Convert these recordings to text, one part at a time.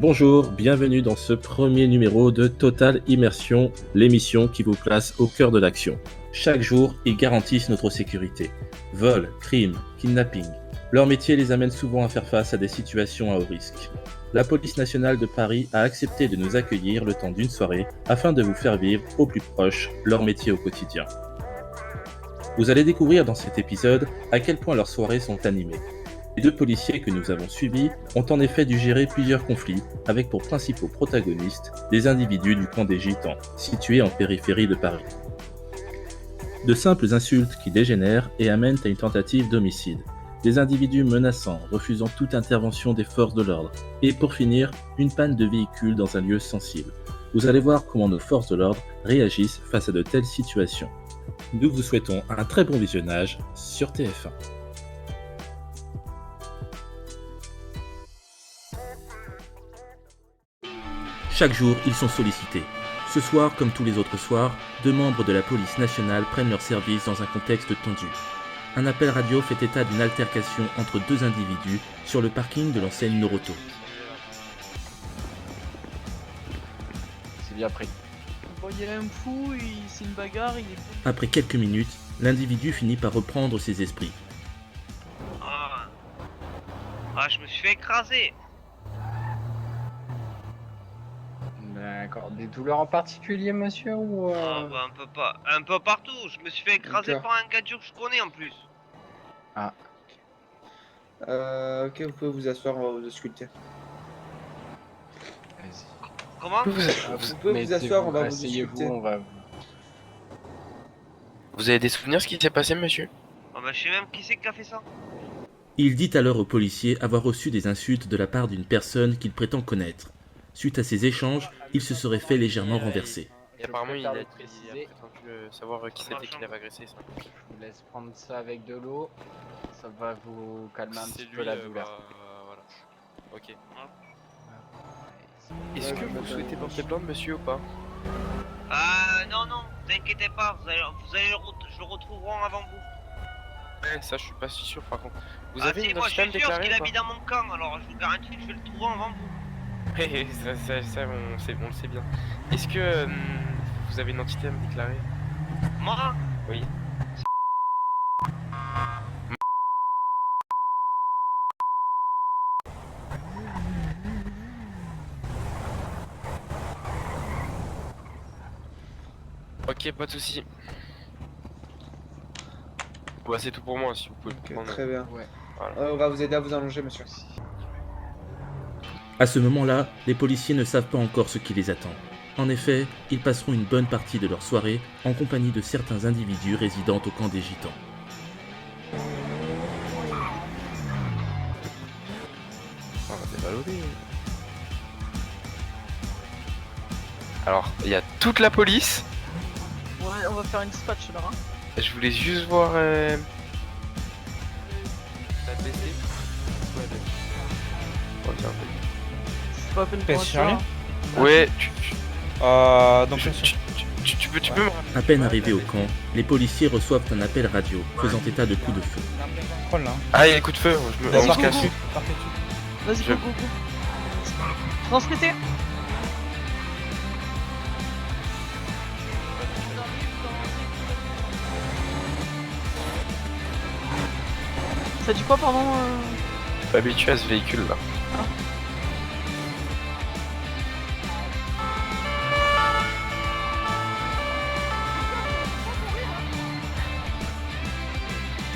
Bonjour, bienvenue dans ce premier numéro de Total Immersion, l'émission qui vous place au cœur de l'action. Chaque jour, ils garantissent notre sécurité. Vol, crime, kidnapping. Leur métier les amène souvent à faire face à des situations à haut risque. La police nationale de Paris a accepté de nous accueillir le temps d'une soirée afin de vous faire vivre au plus proche leur métier au quotidien. Vous allez découvrir dans cet épisode à quel point leurs soirées sont animées. Les deux policiers que nous avons suivis ont en effet dû gérer plusieurs conflits avec pour principaux protagonistes des individus du camp des Gitans, situé en périphérie de Paris. De simples insultes qui dégénèrent et amènent à une tentative d'homicide, des individus menaçants refusant toute intervention des forces de l'ordre, et pour finir, une panne de véhicule dans un lieu sensible. Vous allez voir comment nos forces de l'ordre réagissent face à de telles situations. Nous vous souhaitons un très bon visionnage sur TF1. Chaque jour, ils sont sollicités. Ce soir, comme tous les autres soirs, deux membres de la police nationale prennent leur service dans un contexte tendu. Un appel radio fait état d'une altercation entre deux individus sur le parking de l'enseigne Noroto. C'est bien pris. Bon, il y a un fou, c'est une bagarre, il est... Après quelques minutes, l'individu finit par reprendre ses esprits. Je me suis fait écraser. D'accord. Des douleurs en particulier, monsieur, ou Un peu partout. Je me suis fait écraser D'accord. par un gars que je connais en plus. Ah. Ok, vous pouvez vous asseoir, on va vous ausculter. Vas-y. Comment? Vous pouvez vous asseoir, on va vous Asseyez-vous, ausculter. on va... Vous avez des souvenirs de ce qui s'est passé, monsieur? Je sais même qui c'est qui a fait ça. Il dit alors aux policiers avoir reçu des insultes de la part d'une personne qu'il prétend connaître. Suite à ces échanges, il se serait fait légèrement renverser. Et apparemment, il a précisé. prétendu savoir qui c'était qui l'avait agressé, ça. Je vous laisse prendre ça avec de l'eau. Ça va vous calmer un petit peu la douleur. Voilà. Ok. Ouais, Est-ce que vous souhaitez porter plainte, monsieur, ou pas? Non, t'inquiétez pas, je le retrouverai avant vous. Ouais, ça, je suis pas si sûr, par contre. Vous Si, avez une moi je femme suis sûr déclarée qu'il ou pas? habite dans mon camp, alors je vous garantis que je vais le trouver avant vous. Ça, on le sait bien. Est-ce que vous avez une entité à me déclarer? Moi? Oui. Ok, pas de soucis. Bah, c'est tout pour moi, si vous pouvez le Ok, prendre. très bien. Ouais. Voilà. On va vous aider à vous allonger, monsieur. À ce moment-là, les policiers ne savent pas encore ce qui les attend. En effet, ils passeront une bonne partie de leur soirée en compagnie de certains individus résidant au camp des Gitans. On va dévalorer. Alors, il y a toute la police. Ouais, on va faire une dispatch là, hein. Je voulais juste voir. La blessée. Ouais, oh, tiens, C'est pas la peine T'es pour un sérieux soir. ouais, Donc tu peux me rappeler? À peine arrivés au camp, les policiers reçoivent un appel radio faisant état de coups de feu. contrôle là. Ah, il y a des coups de feu, on se Partez casse. dessus, partez dessus. Vas-y, Je- go. Transmettez. Ça dit quoi, pardon Pas habitué à ce véhicule là.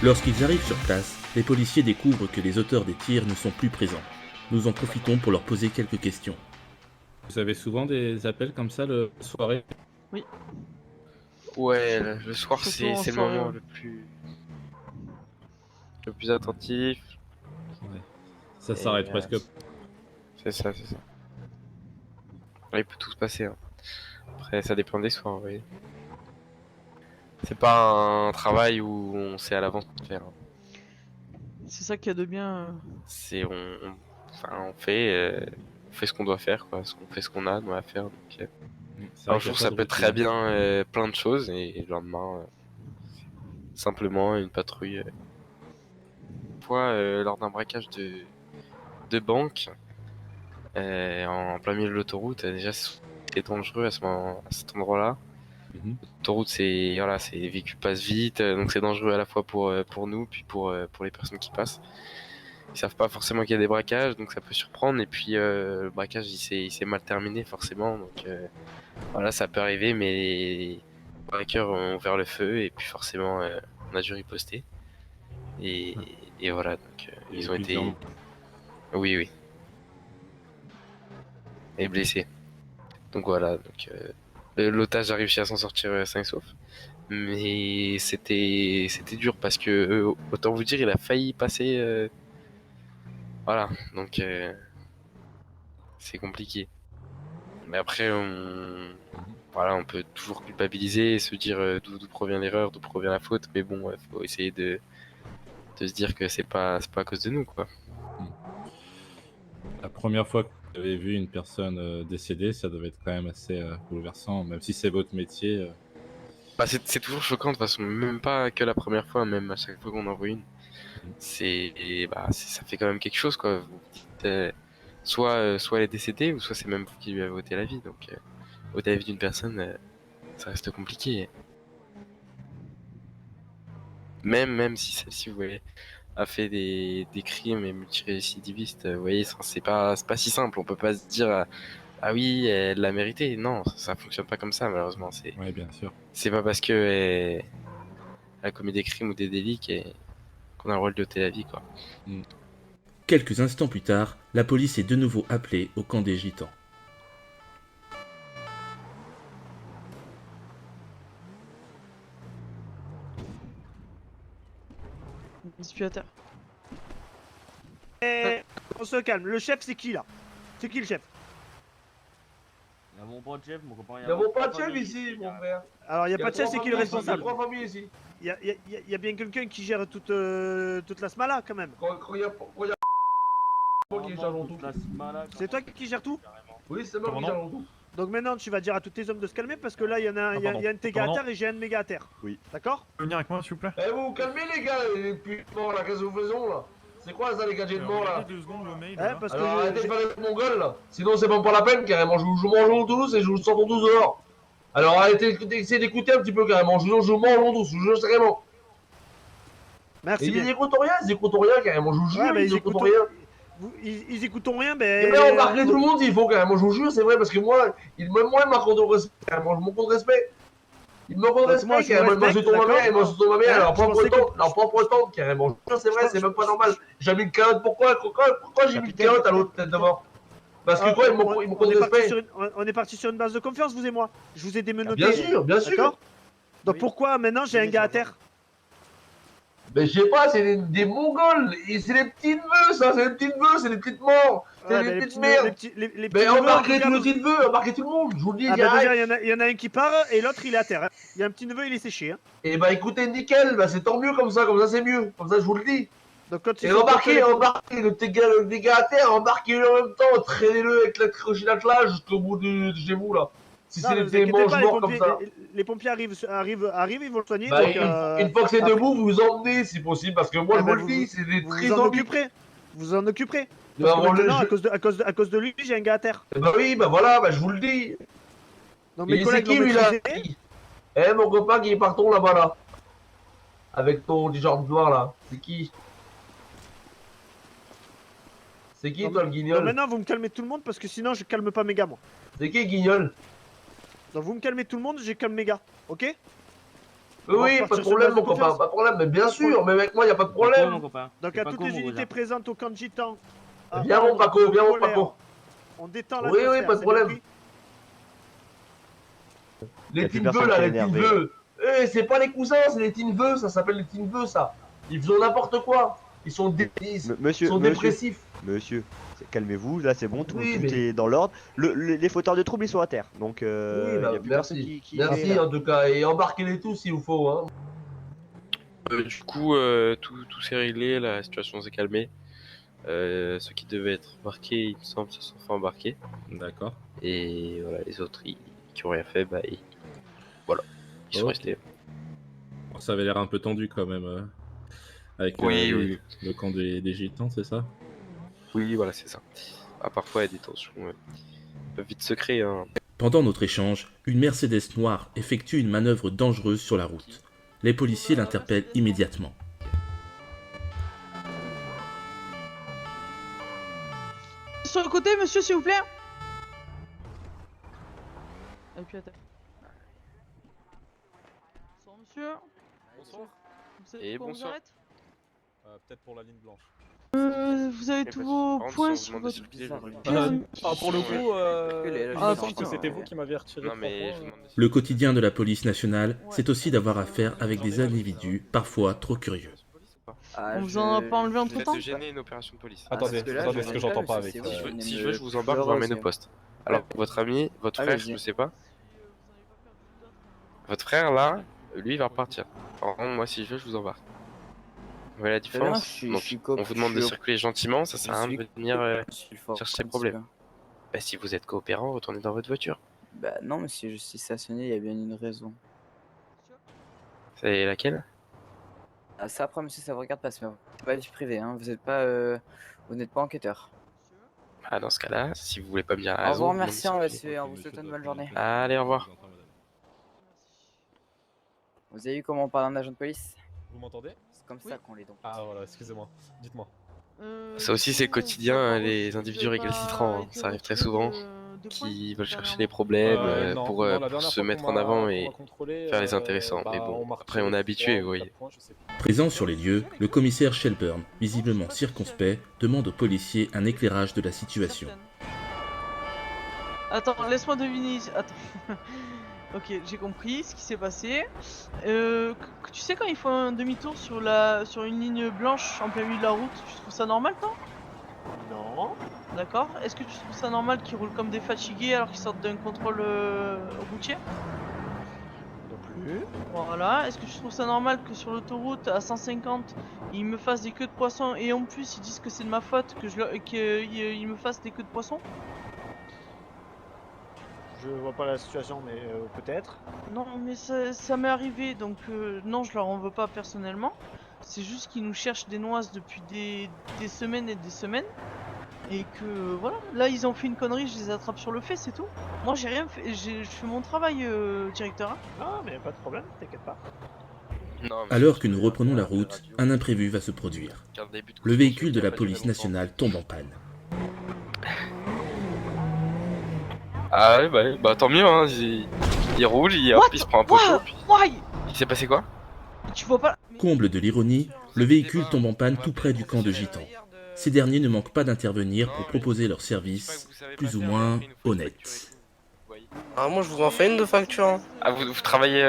Lorsqu'ils arrivent sur place, les policiers découvrent que les auteurs des tirs ne sont plus présents. Nous en profitons pour leur poser quelques questions. Vous avez souvent des appels comme ça le soirée? Ouais, le soir Surtout c'est en le soirée, moment ouais. le plus attentif. Ça Et, s'arrête presque. C'est ça. Il peut tout se passer. Hein. Après, ça dépend des soirs, oui. C'est pas un travail où on sait à l'avance quoi faire. Hein. C'est ça qu'il y a de bien. C'est on fait ce qu'on doit faire, quoi. On fait ce qu'on a à faire. Donc, un jour ça peut être très bien plein de choses et le lendemain simplement une patrouille. Une fois lors d'un braquage de banque, en plein milieu de l'autoroute. Déjà, c'est dangereux à cet endroit-là. L'autoroute, c'est les véhicules passent vite, donc c'est dangereux à la fois pour nous, puis pour les personnes qui passent. Ils savent pas forcément qu'il y a des braquages, donc ça peut surprendre. Et puis le braquage, il s'est mal terminé forcément, donc voilà, ça peut arriver, mais les braqueurs ont ouvert le feu et puis forcément, on a dû riposter. Et voilà, donc ils ont été, oui, et blessés. Donc voilà, donc l'otage a réussi à s'en sortir sain et sauf. Mais c'était dur parce que autant vous dire, il a failli passer. Voilà, donc c'est compliqué. Mais après, on peut toujours culpabiliser et se dire d'où provient l'erreur, d'où provient la faute. Mais bon, faut essayer de se dire que c'est pas à cause de nous, quoi. La première fois que vous avez vu une personne décédée, ça devait être quand même assez bouleversant, même si c'est votre métier. Bah, c'est toujours choquant de toute façon, même pas que la première fois, même à chaque fois qu'on en voit une. Ça fait quand même quelque chose, quoi. Vous dites, soit elle est décédée, ou soit c'est même vous qui lui avez ôté la vie. Donc, ôter la vie d'une personne, ça reste compliqué. Même si celle-ci, vous voyez, a fait des crimes et multirécidivistes, vous voyez, c'est pas si simple. On peut pas se dire, ah oui, elle l'a mérité. Non, ça fonctionne pas comme ça, malheureusement. Oui, bien sûr. C'est pas parce que elle a commis des crimes ou des délits qu'on a le droit de lui ôter la vie, quoi. Quelques instants plus tard, la police est de nouveau appelée au camp des Gitans. Disputateur. On se calme. Le chef, c'est qui là? C'est qui le chef? Y'a mon pote chef, mon copain. Y'a mon pote chef ici, mon frère. Alors, il n'y a pas de chef, c'est qui le responsable? Y'a 3 familles ici. Il y a bien quelqu'un qui gère toute la smala quand même. C'est toi qui gère tout? Oui, c'est moi qui gère tout. Donc maintenant, tu vas dire à tous tes hommes de se calmer parce que là, il y a un Tega à terre et j'ai un méga à terre. Oui. D'accord? Vous pouvez venir avec moi, s'il vous plaît? Eh, vous vous calmez, les gars, les putes morts là, qu'est-ce que vous faites là? C'est quoi ça, les gadgets de mort là? 2 secondes, le mail. Parce Alors que arrêtez de faire les mongols là, sinon c'est pas pour la peine carrément, je vous mange en douce et je vous sors en douce dehors. Alors arrêtez d'essayer d'écouter un petit peu carrément, je vous mange en douce, je vous jure carrément. Merci. Ils écoutent rien carrément, je vous jure, mais ils écoutent rien. Ils écoutent rien, Et bien embarquer tout le monde il faut carrément, je vous jure, c'est vrai, parce que moi, même moi il m'accorde au respect, carrément, je m'accorde respect. Il me manque de respect carrément, moi je tourne ma mère et moi je tourne ma mère, leur propre tante carrément, je vous jure, c'est vrai, c'est même pas normal. J'ai mis une calotte, pourquoi j'ai mis une calotte à l'autre tête de mort? Parce que quoi, il me manque de respect. On est parti sur une base de confiance, vous et moi. Je vous ai démenotté. Bien sûr, bien sûr. Donc pourquoi maintenant j'ai un gars à terre? Mais je sais pas, c'est des mongols, et c'est des petits neveux ça, c'est des petits neveux, c'est des petites morts, c'est des petites merdes. Mais embarquez tous les petits neveux, embarquez tout le monde, je vous le dis. Déjà, il y en a un qui part et l'autre il est à terre. Il y a un petit neveu, il est séché. Et bah écoutez, nickel, bah c'est tant mieux comme ça c'est mieux, comme ça je vous le dis. Donc, quand et embarquez le gars à terre, embarquez-le en même temps, traînez-le avec la crochet d'attelage jusqu'au bout de chez vous là. Si c'est des manches morts comme ça. Les pompiers arrivent, ils vont le soigner. Bah, donc, une fois que c'est debout, vous vous emmenez si possible, parce que moi je vous le dis, c'est des très zombies. Vous en occuperez. Parce que maintenant, à cause de lui, j'ai un gars à terre. Bah oui, bah voilà, bah je vous le dis. Donc mes collègues l'ont maîtrisé. Eh mon copain qui est partant là-bas là. Avec ton t-shirt noir là. C'est qui? C'est qui toi le guignol? Maintenant vous me calmez tout le monde parce que sinon je calme pas mes gars moi. C'est qui guignol? Donc vous me calmez tout le monde, je calme mes gars, ok? Oui, pas de problème mon copain, pas de problème, mais bien sûr, mais avec moi y a pas de problème. Donc à toutes les unités présentes au camp de Gitan. Viens mon Paco, viens mon Paco. On détend la. Oui, pas de problème. Les tinveux là, les tinveux. Eh, c'est pas les cousins, c'est les tinveux, ça s'appelle les tinveux ça. Ils font n'importe quoi. Ils sont dépressifs. Monsieur, calmez-vous, là c'est bon, tout est dans l'ordre. Les fauteurs de troubles ils sont à terre, donc y a plus personne qui merci en tout cas, et embarquez-les tous s'il vous faut. Hein. Du coup, tout s'est réglé, la situation s'est calmée. Ceux qui devaient être embarqués, il me semble, se sont fait embarquer. D'accord. Et voilà, les autres qui ont rien fait, bah ils sont restés. Bon, ça avait l'air un peu tendu quand même. Avec le camp des Gitans, c'est ça? Oui, voilà, c'est ça. parfois il y a des tensions peuvent vite se créer. Hein. Pendant notre échange, une Mercedes noire effectue une manœuvre dangereuse sur la route. Les policiers l'interpellent immédiatement. Sur le côté, monsieur, s'il vous plaît. Et puis attaque. Bonsoir, monsieur. Bonsoir. Et bonsoir. Peut-être pour la ligne blanche. Vous avez tous vos points sur votre... Pour le coup, il me semble que c'était vous qui m'aviez retiré 3 points. Le quotidien de la police nationale, c'est aussi d'avoir affaire avec des individus parfois trop curieux. On vous en a pas enlevé entre temps? De gêner une opération de police. Attendez, parce que j'entends pas avec. Si je veux, je vous embarque, je vous emmène au poste. Alors, votre ami, votre frère, je sais pas. Votre frère là, lui il va repartir. Par contre, moi si je veux, je vous embarque. Vous voyez la différence? Donc, on vous demande de circuler gentiment, ça sert à rien de venir chercher des problèmes. Bah, si vous êtes coopérant, retournez dans votre voiture. Bah non, mais si je suis stationné, il y a bien une raison. C'est laquelle? Ah, ça après, monsieur, ça vous regarde pas, c'est pas vie privée, hein. Vous n'êtes pas enquêteur. Ah, dans ce cas-là, si vous voulez pas me dire la Au raison... revoir, merci, on vous souhaite une bonne journée. Allez, au revoir. Vous avez vu comment on parle d'un agent de police? Vous m'entendez? C'est comme ça qu'on les donc. Ah voilà, excusez-moi, dites-moi. Ça aussi c'est quotidien, les individus récalcitrants, hein. Ça arrive très souvent, qui veulent chercher des problèmes pour se mettre en avant et faire les intéressants. Mais bon, après on est habitué, vous voyez. Présent sur les lieux, le commissaire Shelburne, visiblement circonspect, demande aux policiers un éclairage de la situation. Attends, laisse-moi deviner. Attends. Ok, j'ai compris ce qui s'est passé. Tu sais quand ils font un demi-tour sur une ligne blanche en plein milieu de la route, tu trouves ça normal toi? Non. D'accord. Est-ce que tu trouves ça normal qu'ils roulent comme des fatigués alors qu'ils sortent d'un contrôle routier? Non plus. Voilà. Est-ce que tu trouves ça normal que sur l'autoroute à 150 ils me fassent des queues de poisson et en plus ils disent que c'est de ma faute qu'ils me fassent des queues de poisson? Je vois pas la situation, mais peut-être. Non, mais ça m'est arrivé, donc non, je leur en veux pas personnellement. C'est juste qu'ils nous cherchent des noises depuis des semaines et des semaines. Et que voilà, là ils ont fait une connerie, je les attrape sur le fait, c'est tout. Moi j'ai rien fait, je fais mon travail, directeur. Hein. Non, mais pas de problème, t'inquiète pas. Alors que nous reprenons la route, un imprévu va se produire. Le véhicule de la police nationale tombe en panne. Ah ouais, bah tant mieux, hein. Il roule, il se prend un poteau. Il s'est passé quoi? Tu vois pas? Comble de l'ironie, le véhicule tombe en panne tout près du camp de gitans. Ces derniers ne manquent pas d'intervenir pour proposer leurs services, plus ou moins honnêtes. Ah, moi je vous en fais une de facture. Hein. Ah, vous travaillez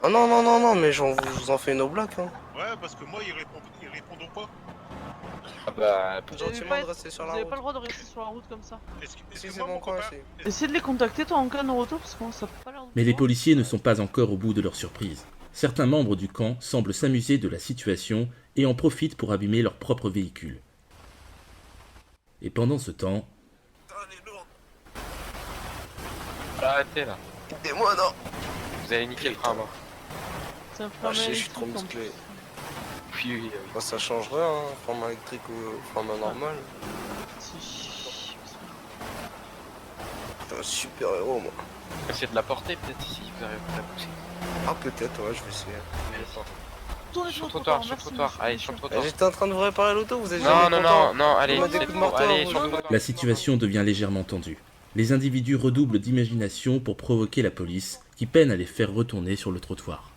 Ah non, mais je vous en fais une au bloc. Hein. Ouais, parce que moi ils répondent pas. Ah bah, gentiment de rester sur la route. Vous avez pas le droit de rester sur la route comme ça. Si c'est mon coin, Essaye de les contacter toi en cas de retour parce que moi ça peut pas l'air de... Mais les policiers ne sont pas encore au bout de leur surprise. Certains membres du camp semblent s'amuser de la situation et en profitent pour abîmer leur propre véhicule. Et pendant ce temps... Arrêtez là. Aidez-moi, non. Vous allez niquer le frein, moi. C'est un frein je suis trop musclé. Oui. Bah, ça change rien, hein. Format électrique ou format normal. T'es un super héros, moi. Essayez de la porter peut-être si vous arrivez à la pousser. Ah peut-être, ouais, je vais essayer. Sur le trottoir, allez, sur le trottoir. J'étais en train de vous réparer l'auto, vous êtes Non, allez, sur le trottoir. La situation devient légèrement tendue. Les individus redoublent d'imagination pour provoquer la police, qui peine à les faire retourner sur le trottoir.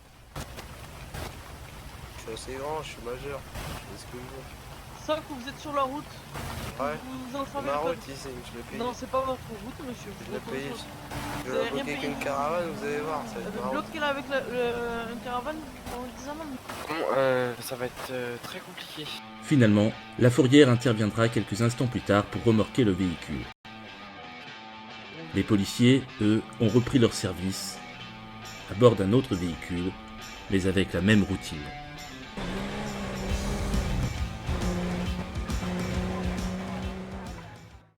Je suis assez grand, je suis majeur. Est-ce que vous... Ça que vous êtes sur la route. Ouais. Vous entravez ma le code. route ici, je l'ai payé. Non, c'est pas votre route, monsieur. Je l'ai payé. Je vais la bloquer avec une caravane, vous allez voir. Ça va être bloquez-la avec une caravane pour des amendes. Bon, ça va être très compliqué. Finalement, la fourrière interviendra quelques instants plus tard pour remorquer le véhicule. Les policiers, eux, ont repris leur service à bord d'un autre véhicule, mais avec la même routine.